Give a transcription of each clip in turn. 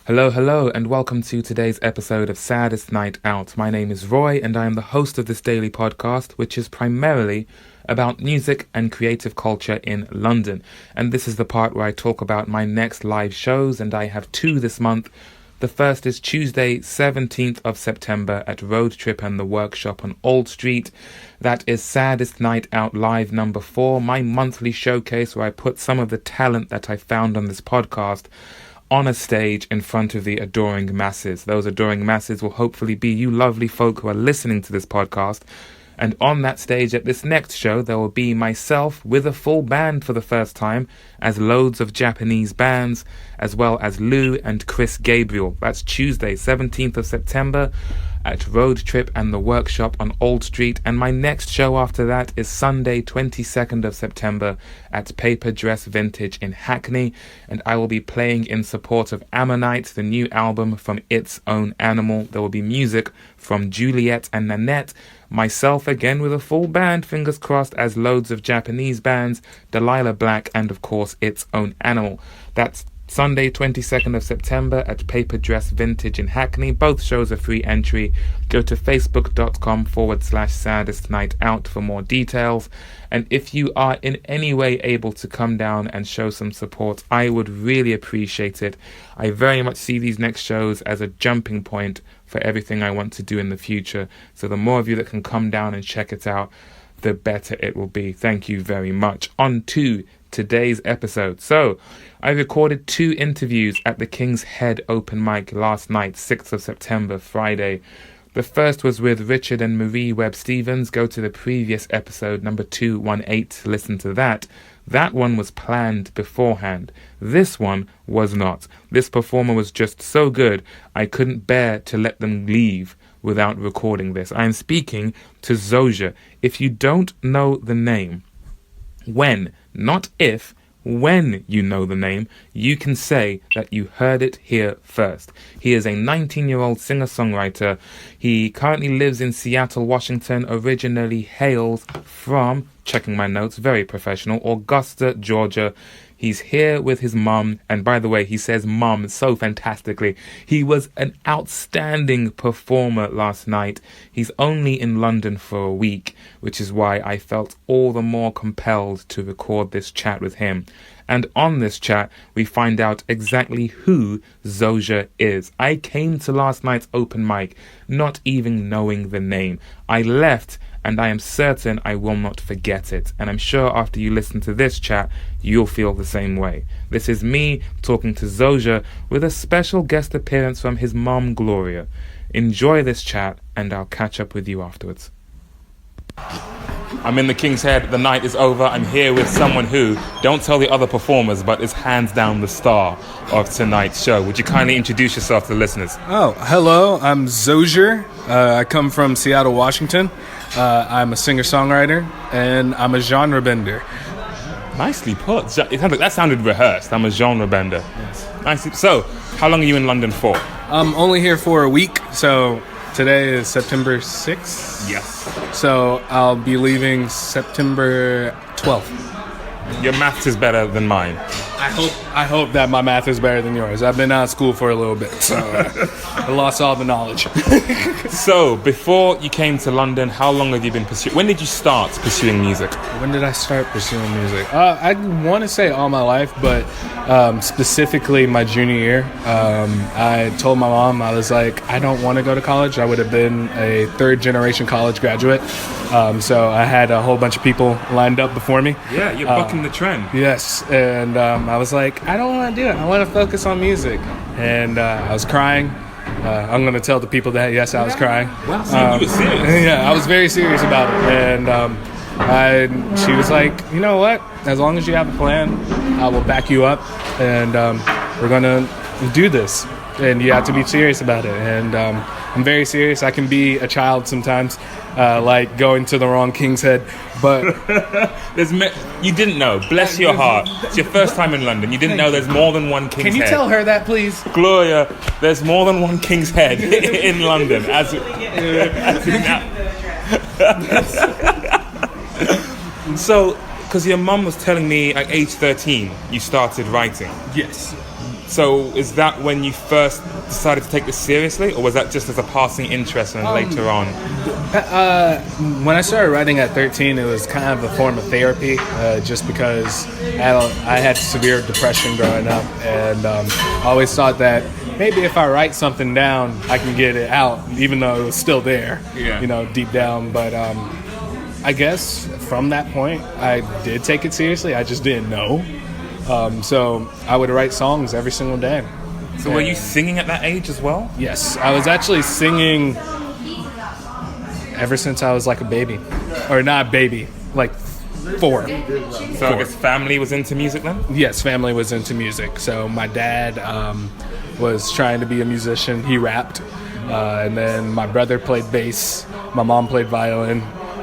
Hello, and welcome to today's episode of Saddest Night Out. My name is Roy, and I am the host of this daily podcast, which is primarily about music and creative culture in London. And this is the part where I talk about my next live shows, and I have two this month. The first is Tuesday, 17th of September at Road Trip and the Workshop on Old Street. That is Saddest Night Out Live number 4, my monthly showcase where I put some of the talent that I found on this podcast on a stage in front of the adoring masses. Those adoring masses will hopefully be you lovely folk who are listening to this podcast. And on that stage at this next show, there will be myself with a full band for the first time, as loads of Japanese bands, as well as Lou and Chris Gabriel. That's Tuesday, 17th of September at Road Trip and the Workshop on Old Street. And my next show after that is Sunday, 22nd of September at Paper Dress Vintage in Hackney. And I will be playing in support of Ammonite, the new album from Its Own Animal. There will be music from Juliet and Nanette, myself again with a full band, fingers crossed, as loads of Japanese bands, Delilah Black, and of course Its Own Animal. That's Sunday, 22nd of September at Paper Dress Vintage in Hackney. Both shows are free entry. Go to facebook.com/Saddest Night Out for more details. And if you are in any way able to come down and show some support, I would really appreciate it. I very much see these next shows as a jumping point for everything I want to do in the future. So the more of you that can come down and check it out, the better it will be. Thank you very much. On to today's episode. So, I recorded 2 interviews at the King's Head open mic last night, 6th of September, Friday. The first was with Richard and Marie Webb-Stevens. Go to the previous episode, number 218, to listen to that. That one was planned beforehand. This one was not. This performer was just so good, I couldn't bear to let them leave without recording this. I am speaking to Zoser. If you don't know the name, when, not if, when you know the name, you can say that you heard it here first. He is a 19-year-old singer-songwriter. He currently lives in Seattle, Washington, originally hails from, checking my notes, very professional, Augusta, Georgia. He's here with his mum, and by the way, he says mum so fantastically. He was an outstanding performer last night. He's only in London for a week, which is why I felt all the more compelled to record this chat with him. And on this chat, we find out exactly who Zoser is. I came to last night's open mic not even knowing the name. I left, and I am certain I will not forget it. And I'm sure after you listen to this chat, you'll feel the same way. This is me talking to Zoser with a special guest appearance from his mom, Gloria. Enjoy this chat, and I'll catch up with you afterwards. I'm in the King's Head. The night is over. I'm here with someone who, don't tell the other performers, but is hands down the star of tonight's show. Would you kindly introduce yourself to the listeners? Oh, hello. I'm Zoser. I come from Seattle, Washington. I'm a singer-songwriter, and I'm a genre bender. Nicely put. That sounded rehearsed. I'm a genre bender. Yes. Nicely. So, how long are you in London for? I'm only here for a week, so today is September 6th. Yes. So I'll be leaving September 12th. Your maths is better than mine. I hope that my math is better than yours. I've been out of school for a little bit, so I lost all the knowledge. So, before you came to London, how long have you been pursuing? When did you start pursuing music? When did I start pursuing music? I want to say all my life, but specifically my junior year. I told my mom, I was like, I don't want to go to college. I would have been a third-generation college graduate. So I had a whole bunch of people lined up before me. Yeah, you're bucking the trend. Yes, and I was like, I don't want to do it. I want to focus on music. And I was crying. I'm going to tell the people that, yes, I was crying. Wow, so you were serious. Yeah, I was very serious about it. And she was like, you know what? As long as you have a plan, I will back you up. And we're going to do this. And you have to be serious about it. And I'm very serious. I can be a child sometimes, like going to the wrong King's Head. But you didn't know. Bless your heart. It's your first time in London. You didn't know there's more than one King's Head. Can you tell her that, please? Gloria, there's more than one King's Head in London. So, because your mum was telling me at age 13 you started writing. Yes. So is that when you first decided to take this seriously, or was that just as a passing interest and later on? When I started writing at 13, it was kind of a form of therapy, just because I had severe depression growing up, and I always thought that maybe if I write something down, I can get it out, even though it was still there, deep down. But I guess from that point, I did take it seriously. I just didn't know. So I would write songs every single day. So were you singing at that age as well? Yes, I was actually singing ever since I was like a baby. Or not a baby, like 4. So I guess family was into music then? Yes, family was into music. So my dad was trying to be a musician. He rapped. And then my brother played bass. My mom played violin.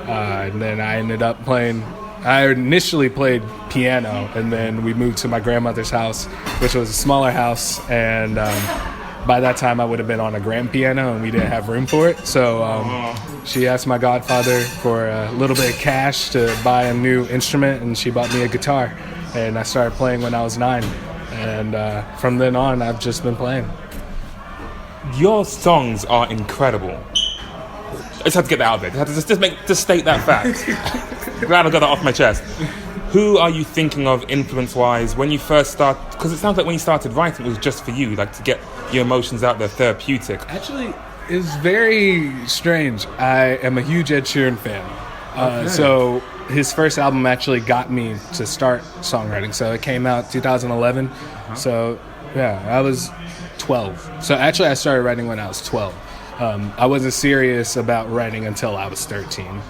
And then I ended up playing... I initially played piano, and then we moved to my grandmother's house, which was a smaller house, and by that time I would have been on a grand piano, and we didn't have room for it. So she asked my godfather for a little bit of cash to buy a new instrument, and she bought me a guitar, and I started playing when I was 9. And from then on, I've just been playing. Your songs are incredible. I just had to get that out of there. Just state that fact. Glad I got that off my chest. Who are you thinking of influence-wise when you first start? Because it sounds like when you started writing, it was just for you, like to get your emotions out there, therapeutic. Actually, it's very strange. I am a huge Ed Sheeran fan. So his first album actually got me to start songwriting. So it came out 2011. So yeah, I was 12. So actually I started writing when I was 12. I wasn't serious about writing until I was 13.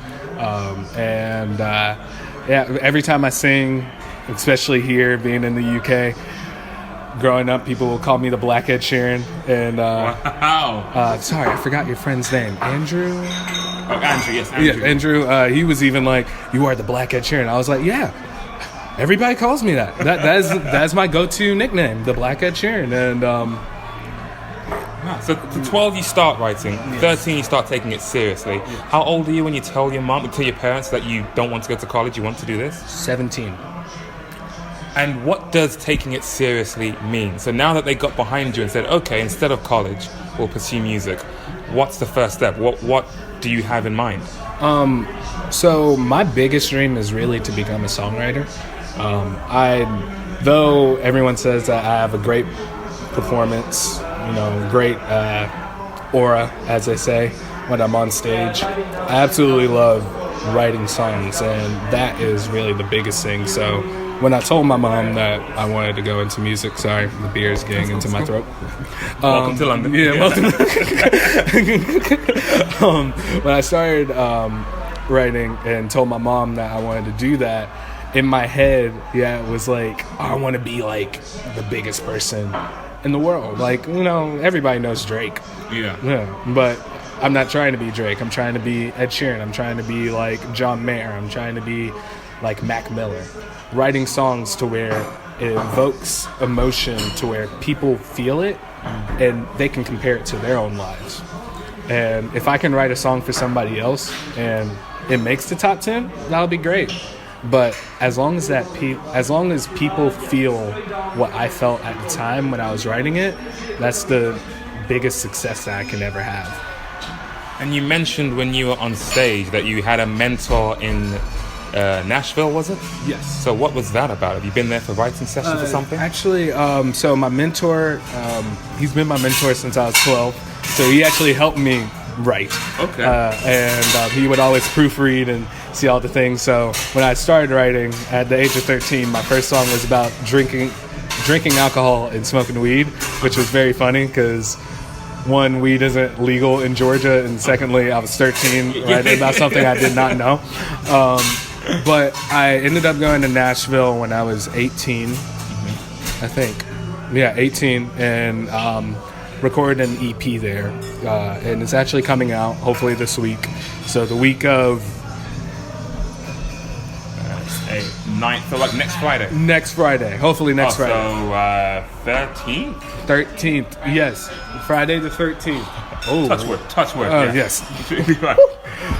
Every time I sing, especially here, being in the UK, growing up, people will call me the Black Ed Sheeran. And wow. Sorry, I forgot your friend's name. Andrew? Oh, Andrew, yes, Andrew. Yeah, Andrew. He was even like, "You are the Black Ed Sheeran." I was like, "Yeah." Everybody calls me that. That's my go-to nickname, the Black Ed Sheeran. And so at 12 you start writing, 13 you start taking it seriously. Yes. How old are you when you tell your parents that you don't want to go to college, you want to do this? 17. And what does taking it seriously mean? So now that they got behind you and said, okay, instead of college, we'll pursue music, what's the first step? What do you have in mind? So my biggest dream is really to become a songwriter. Though everyone says that I have a great performance, great aura, as they say, when I'm on stage. I absolutely love writing songs, and that is really the biggest thing. So when I told my mom that I wanted to go into music, sorry, the beer is getting into my throat. Welcome to London. Yeah, welcome. When I started writing and told my mom that I wanted to do that, in my head, it was like, I want to be like the biggest person in the world. Like, everybody knows Drake. Yeah. But I'm not trying to be Drake. I'm trying to be Ed Sheeran. I'm trying to be like John Mayer. I'm trying to be like Mac Miller. Writing songs to where it evokes emotion, to where people feel it and they can compare it to their own lives. And if I can write a song for somebody else and it makes the top 10, that'll be great. But as long as people feel what I felt at the time when I was writing it, that's the biggest success that I can ever have. And you mentioned when you were on stage that you had a mentor in Nashville, was it? Yes. So what was that about? Have you been there for writing sessions or something? Actually, so my mentor, he's been my mentor since I was 12. So he actually helped me write. Okay. And he would always proofread and see all the things. So when I started writing at the age of 13, my first song was about drinking alcohol and smoking weed, which was very funny because one, weed isn't legal in Georgia, and secondly, I was 13 writing about something I did not know. But I ended up going to Nashville when I was 18, I think. Yeah, 18, and recorded an EP there. And it's actually coming out, hopefully this week. So the week of... So like next Friday? Next Friday. Hopefully next Friday. So 13th? 13th, yes. Friday the 13th. Oh. Touch wood. Oh, yes.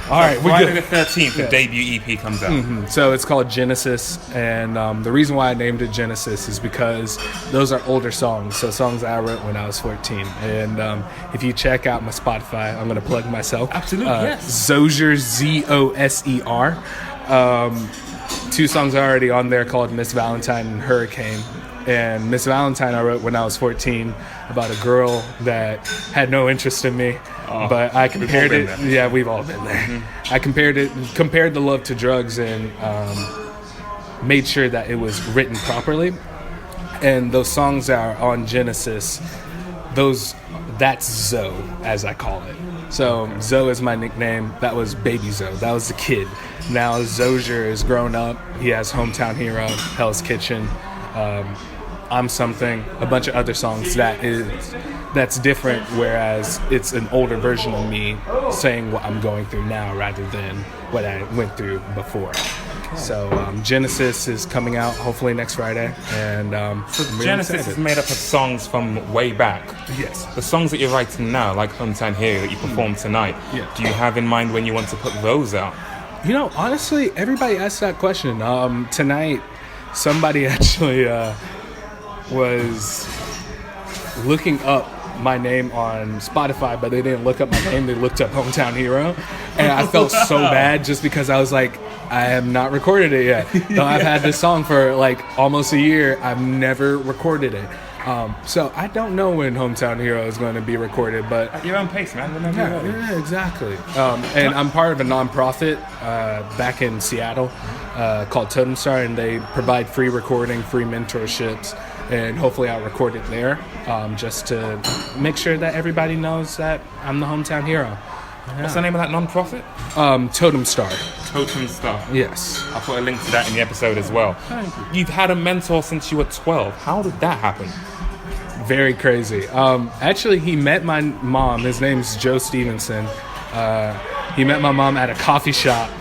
All right, we're Friday good. the 13th, the Yeah. debut EP comes out. So it's called Genesis, and the reason why I named it Genesis is because those are older songs, so songs that I wrote when I was 14. And if you check out my Spotify, I'm going to plug myself. Absolutely, yes. Zoser, Zoser. 2 songs are already on there called Miss Valentine and Hurricane. And Miss Valentine I wrote when I was 14 about a girl that had no interest in me. But I compared it. Yeah, we've all been there. Mm-hmm. I compared the love to drugs and made sure that it was written properly. And those songs that are on Genesis, that's Zoe, as I call it. So Zoe is my nickname. That was Baby Zoe. That was the kid. Now Zoser is grown up. He has Hometown Hero, Hell's Kitchen, I'm Something, a bunch of other songs that's different, whereas it's an older version of me saying what I'm going through now rather than what I went through before. So Genesis is coming out hopefully next Friday, and So I'm really Genesis excited. is made up of songs from way back. Yes. The songs that you're writing now, like Hometown Hero that you performed tonight, Yeah. do you have in mind when you want to put those out? You know, honestly, everybody asks that question. Tonight, somebody actually was looking up my name on Spotify, but they didn't look up my name. They looked up Hometown Hero. And I felt so bad just because I was like, I have not recorded it yet. Though I've had this song for like almost a year. I've never recorded it. So I don't know when Hometown Hero is going to be recorded, but At your own pace, man. Whenever you're ready. yeah, exactly. And I'm part of a nonprofit back in Seattle called Totem Star, and they provide free recording, free mentorships, and hopefully I'll record it there just to make sure that everybody knows that I'm the Hometown Hero. What's the name of that non-profit? Totem Star. Totem Star. Yes. I'll put a link to that in the episode as well. You've had a mentor since you were 12. How did that happen? Very crazy. Actually, he met my mom. His name's Joe Stevenson. He met my mom at a coffee shop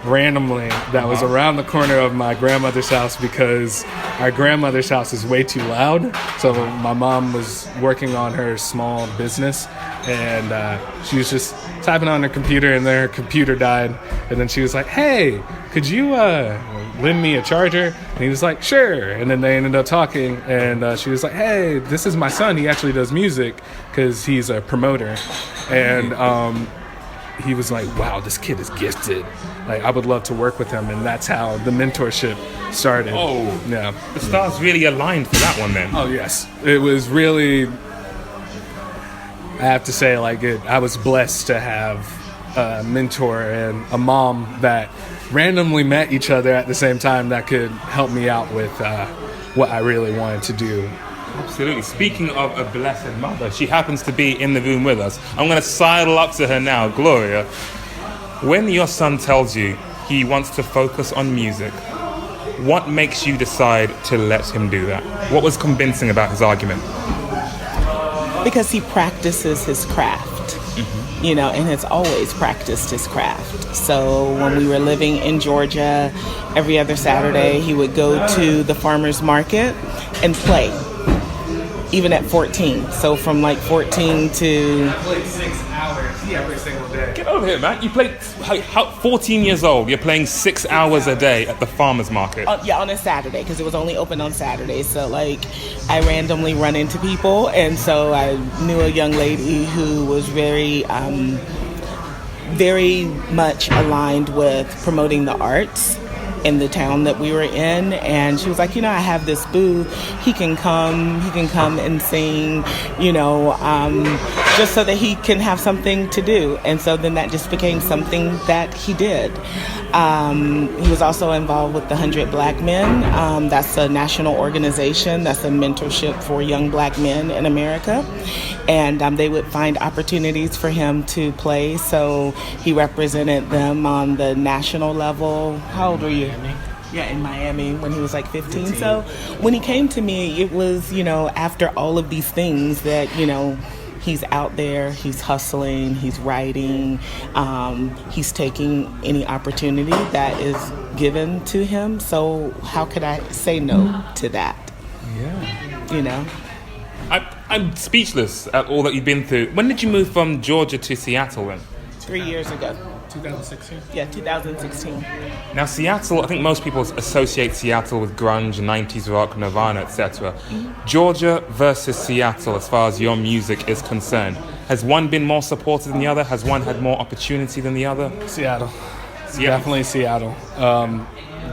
randomly that was around the corner of my grandmother's house because our grandmother's house is way too loud. So my mom was working on her small business, and she was just typing on her computer, and then her computer died. And then she was like, "Hey, could you lend me a charger?" And he was like, "Sure." And then they ended up talking, and she was like, "Hey, this is my son. He actually does music because he's a promoter." And he was like, "Wow, this kid is gifted. Like, I would love to work with him." And that's how the mentorship started. Oh, yeah. The stars really aligned for that one then. Oh, yes. It was really, I have to say, like, I was blessed to have a mentor and a mom that randomly met each other at the same time that could help me out with what I really wanted to do. Absolutely. Speaking of a blessed mother, she happens to be in the room with us. I'm going to sidle up to her now. Gloria, when your son tells you he wants to focus on music, what makes you decide to let him do that? What was convincing about his argument? Because he practices his craft, you know, and has always practiced his craft. So when we were living in Georgia, every other Saturday he would go to the farmer's market and play, even at 14. So from like 14 to... I played 6 hours every single day. Get over here, man. You played 14 years old. You're playing 6 hours a day at the farmer's market. Yeah, on a Saturday, because it was only open on Saturdays. So, like, I randomly run into people, and so I knew a young lady who was very much aligned with promoting the arts in the town that we were in, and she was like, you know, I have this booth. He can come and sing, you know, just so that he can have something to do. And so then that just became something that he did. He was also involved with the 100 Black Men. That's a national organization. That's a mentorship for young Black men in America. And they would find opportunities for him to play. So he represented them on the national level. How old were you? Yeah, in Miami when he was like 15. So when he came to me, it was, you know, after all of these things that, you know, he's out there, he's hustling, he's writing, he's taking any opportunity that is given to him. So how could I say no to that? Yeah. You know? I'm speechless at all that you've been through. When did you move from Georgia to Seattle then? 3 years ago. 2016. Yeah, 2016. Now, Seattle, I think most people associate Seattle with grunge, 90s rock, Nirvana, etc. Georgia versus Seattle, as far as your music is concerned. Has one been more supported than the other? Has one had more opportunity than the other? Seattle. Definitely Seattle.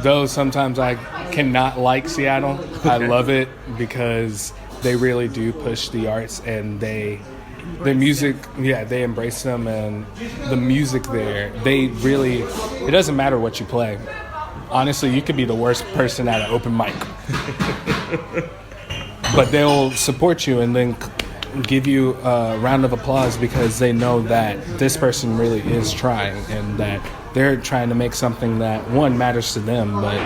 Though sometimes I cannot like Seattle, I love it because they really do push the arts, and their music, they embrace them, and the music there, it doesn't matter what you play. Honestly, you could be the worst person at an open mic, but they'll support you and then give you a round of applause because they know that this person really is trying, and that they're trying to make something that, one, matters to them, but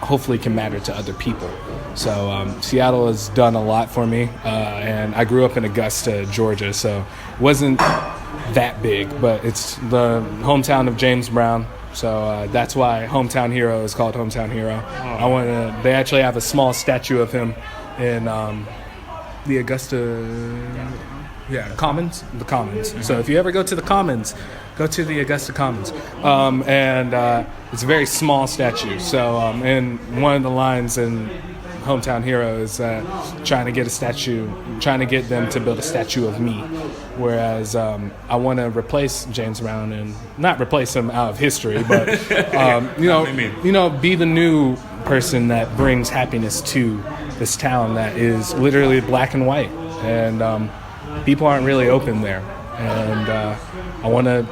hopefully can matter to other people. So Seattle has done a lot for me, and I grew up in Augusta, Georgia, so it wasn't that big, but it's the hometown of James Brown. So that's why Hometown Hero is called Hometown Hero. They actually have a small statue of him in the Augusta, Commons. The Commons. So if you ever go to the Commons, go to the Augusta Commons. It's a very small statue. So, and one of the lines in Hometown Hero is trying to get them to build a statue of me. Whereas I want to replace James Brown, and not replace him out of history, but be the new person that brings happiness to this town that is literally black and white, and people aren't really open there. And I want to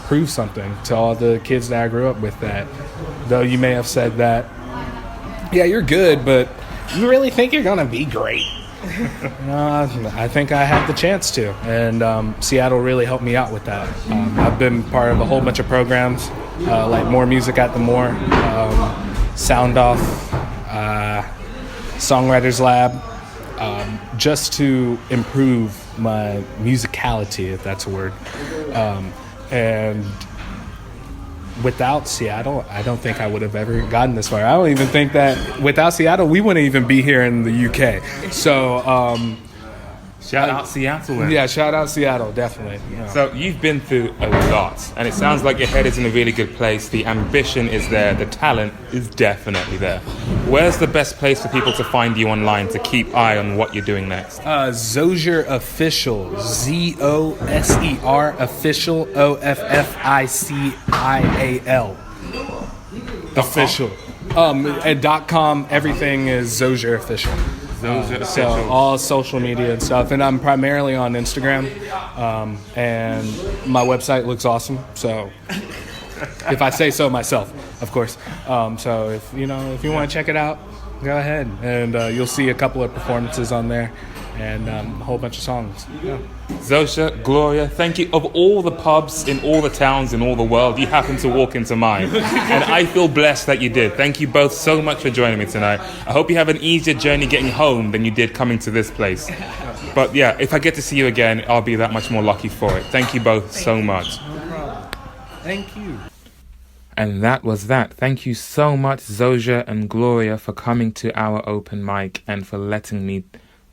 prove something to all the kids that I grew up with, that though you may have said that, yeah, you're good, but you really think you're gonna be great? I think I have the chance to, and Seattle really helped me out with that. I've been part of a whole bunch of programs, like More Music at the More, Sound Off, Songwriters Lab, just to improve my musicality, if that's a word. And without Seattle, I don't think I would have ever gotten this far. I don't even think that without Seattle, we wouldn't even be here in the UK. So, shout out Seattle then. Yeah, shout out Seattle, definitely. Yeah. So you've been through a lot, and it sounds like your head is in a really good place. The ambition is there. The talent is definitely there. Where's the best place for people to find you online to keep eye on what you're doing next? Zoser Official, Zoser Official, OFFICIAL. Official. At .com, everything is Zoser Official. So all social media and stuff, and I'm primarily on Instagram, and my website looks awesome. So, if I say so myself, of course. So if you want to check it out, go ahead, and you'll see a couple of performances on there, and a whole bunch of songs. Yeah. Zoser, Gloria, thank you. Of all the pubs in all the towns in all the world, you happen to walk into mine. And I feel blessed that you did. Thank you both so much for joining me tonight. I hope you have an easier journey getting home than you did coming to this place. But yeah, if I get to see you again, I'll be that much more lucky for it. Thank you both so much. No problem. Thank you. And that was that. Thank you so much, Zoser and Gloria, for coming to our open mic and for letting me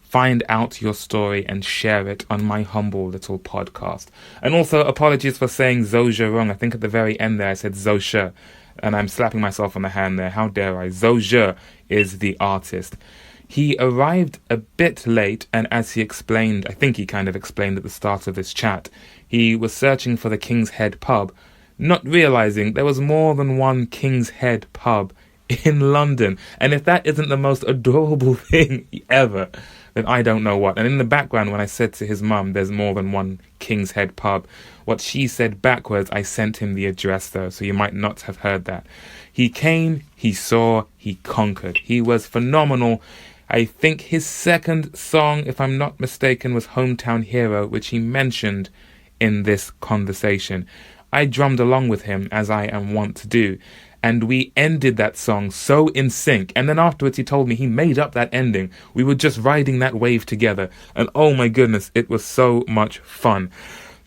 find out your story and share it on my humble little podcast. And also, apologies for saying Zoser wrong. I think at the very end there I said Zoser, and I'm slapping myself on the hand there. How dare I? Zoser is the artist. He arrived a bit late, and as he explained, I think he kind of explained at the start of this chat, he was searching for the King's Head pub, not realizing there was more than one King's Head pub in London. And if that isn't the most adorable thing ever, then I don't know what. And in the background, when I said to his mum, there's more than one King's Head pub, what she said backwards, I sent him the address though, so you might not have heard that. He came, he saw, he conquered. He was phenomenal. I think his second song, if I'm not mistaken, was Hometown Hero, which he mentioned in this conversation. I drummed along with him, as I am wont to do, and we ended that song so in sync. And then afterwards he told me he made up that ending. We were just riding that wave together, and oh my goodness, it was so much fun.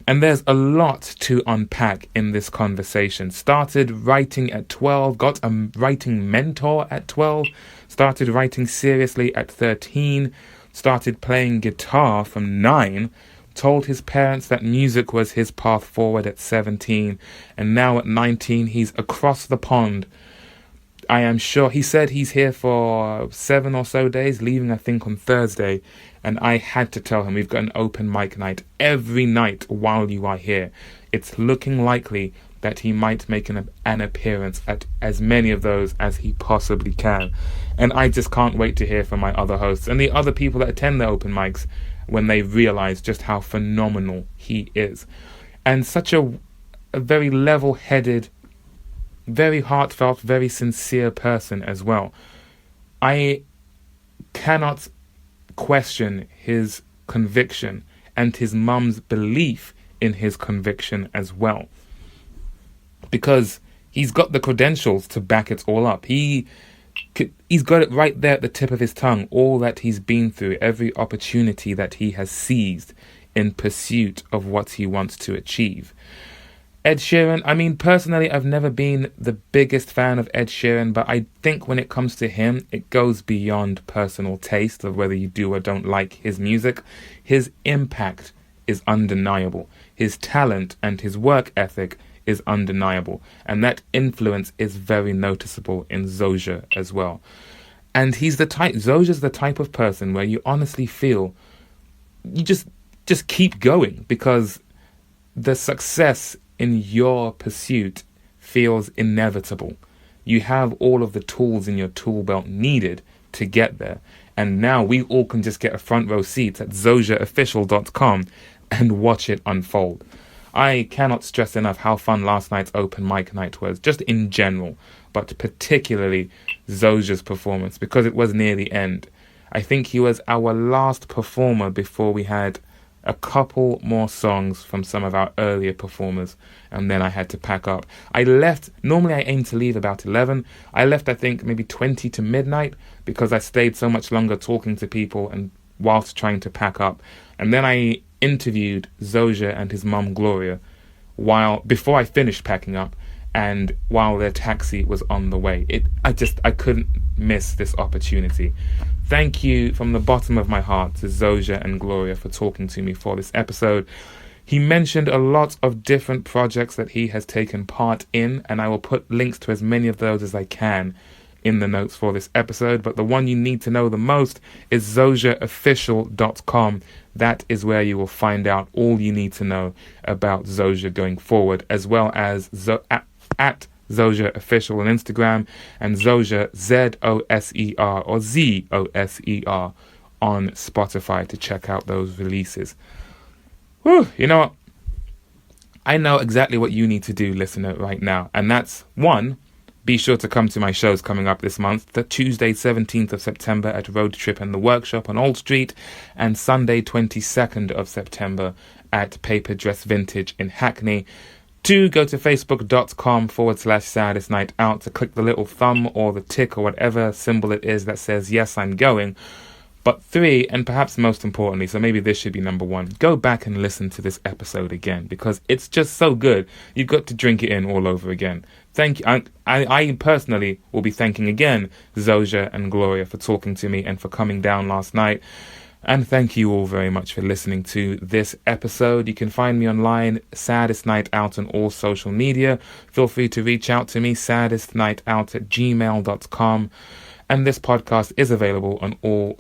And there's a lot to unpack in this conversation. Started writing at 12, got a writing mentor at 12, started writing seriously at 13, started playing guitar from 9, told his parents that music was his path forward at 17, and now at 19 he's across the pond. I am sure he said he's here for 7 or so days, leaving I think on Thursday, and I had to tell him we've got an open mic night every night while you are here. It's looking likely that he might make an appearance at as many of those as he possibly can. And I just can't wait to hear from my other hosts and the other people that attend the open mics when they realize just how phenomenal he is. And such a very level-headed, very heartfelt, very sincere person as well. I cannot question his conviction and his mum's belief in his conviction as well, because he's got the credentials to back it all up. He's got it right there at the tip of his tongue, all that he's been through, every opportunity that he has seized in pursuit of what he wants to achieve. Ed Sheeran, I mean, personally, I've never been the biggest fan of Ed Sheeran, but I think when it comes to him, it goes beyond personal taste of whether you do or don't like his music. His impact is undeniable. His talent and his work ethic is undeniable, and that influence is very noticeable in Zoser as well. And Zoser's the type of person where you honestly feel you just keep going, because the success in your pursuit feels inevitable. You have all of the tools in your tool belt needed to get there, and now we all can just get a front row seat at zoserofficial.com and watch it unfold. I cannot stress enough how fun last night's open mic night was, just in general, but particularly Zoser's performance, because it was near the end. I think he was our last performer before we had a couple more songs from some of our earlier performers, and then I had to pack up. Normally I aim to leave about 11. I left, I think, maybe 20 to midnight, because I stayed so much longer talking to people and whilst trying to pack up. And then I interviewed Zoser and his mum Gloria before I finished packing up, and while their taxi was on the way. I couldn't miss this opportunity. Thank you from the bottom of my heart to Zoser and Gloria for talking to me for this episode. He mentioned a lot of different projects that he has taken part in, and I will put links to as many of those as I can in the notes for this episode, but the one you need to know the most is zoserofficial.com. That is where you will find out all you need to know about Zoser going forward, as well as at Zoser Official on Instagram, and Zoser, Zoser or Zoser on Spotify to check out those releases. Whew, you know what? I know exactly what you need to do, listener, right now, and that's 1. Be sure to come to my shows coming up this month, the Tuesday 17th of September at Road Trip and the Workshop on Old Street, and Sunday 22nd of September at Paper Dress Vintage in Hackney. 2, go to facebook.com/Saddest Night Out to click the little thumb or the tick or whatever symbol it is that says, yes, I'm going. But 3, and perhaps most importantly, so maybe this should be number 1, go back and listen to this episode again, because it's just so good. You've got to drink it in all over again. Thank you. I personally will be thanking again Zoser and Gloria for talking to me and for coming down last night. And thank you all very much for listening to this episode. You can find me online, Saddest Night Out, on all social media. Feel free to reach out to me, saddestnightout@gmail.com. And this podcast is available on all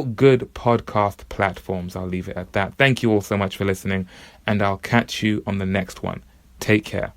good podcast platforms. I'll leave it at that. Thank you all so much for listening, and I'll catch you on the next one. Take care.